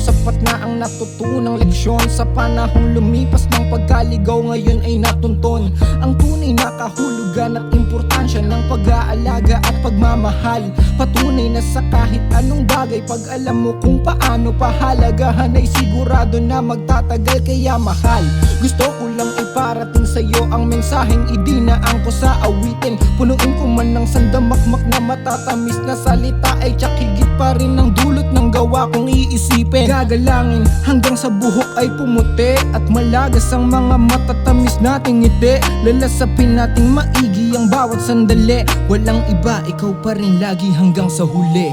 sapat na ang natutunang leksyon. Sa panahong lumipas ng pagkaligaw, ngayon ay natunton ang tunay na kahulugan at importansya ng pag-aalaga at pagmamahal. Patunay na sa kahit anong bagay, pag alam mo kung paano pahalagahan, ay sigurado na magtatagal, kaya mahal. Gusto ko lang iparating sa'yo ang mensaheng idinaan ko sa awitin. Punuin ko man ng sandamakmak na matatamis na salita, ay tsak higit pa rin ang dulot ng gawa kong iisipin. Gagalangin hanggang sa buhok ay pumuti at malagas ang mga matatamis nating ngiti. Lalasapin nating maigi ang bawat sandali. Walang iba, ikaw pa rin lagi hanggang sa huli.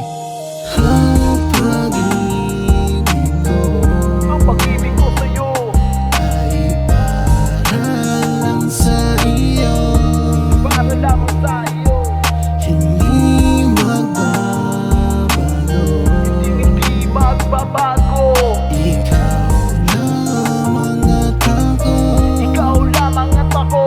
Ang pag-ibig ko sa'yo Ay para lang sa iyo, para lamang sa'yo. hindi magbabago. Hindi magbabago. Ikaw lamang at ako. Ikaw lamang at ako.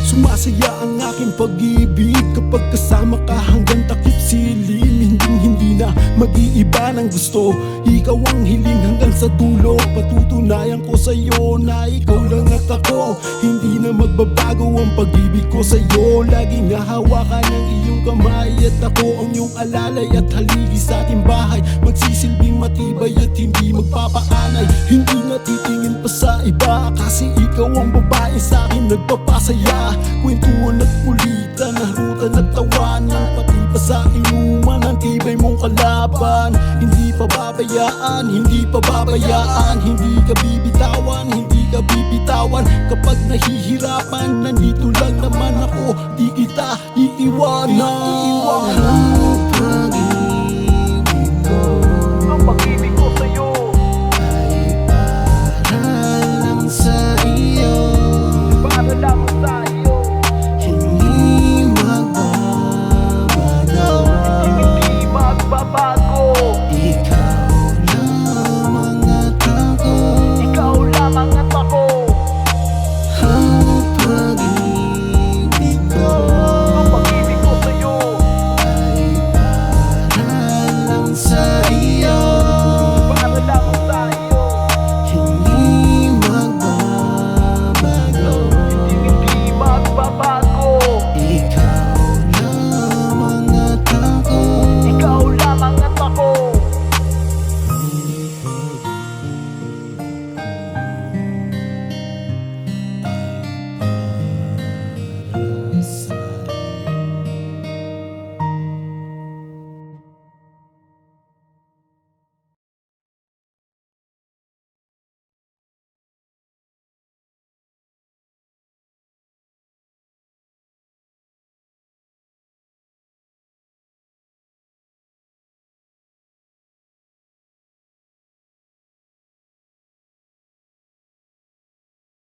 Sumasaya ang aking pag-ibig kapag kasama ka hanggang takip silim. Hindi na mag-iiba ng gusto. Ikaw ang hiling hanggang sa dulo. Patutunayan ko sa'yo na ikaw lang at ako. Hindi na magbabago ang pag-ibig ko sa'yo. Laging nahawakan ng iyong kamay at ako ang iyong alalay at haligi sa ating bahay. Magsisilbing matibay at hindi magpapaanay. Hindi na titingin pa sa iba kasi ikaw ang babae sa akin nagpapasaya. Kwentuhan at kulitan, harutan at tawanan, pati pa sa inuman ang tibay mong kalaban. Hindi pa babayaan, hindi pa babayaan. Hindi ka bibitawan, hindi ka bibitawan. Kapag nahihirapan, nandito lang naman ako. Di kita iiwanan.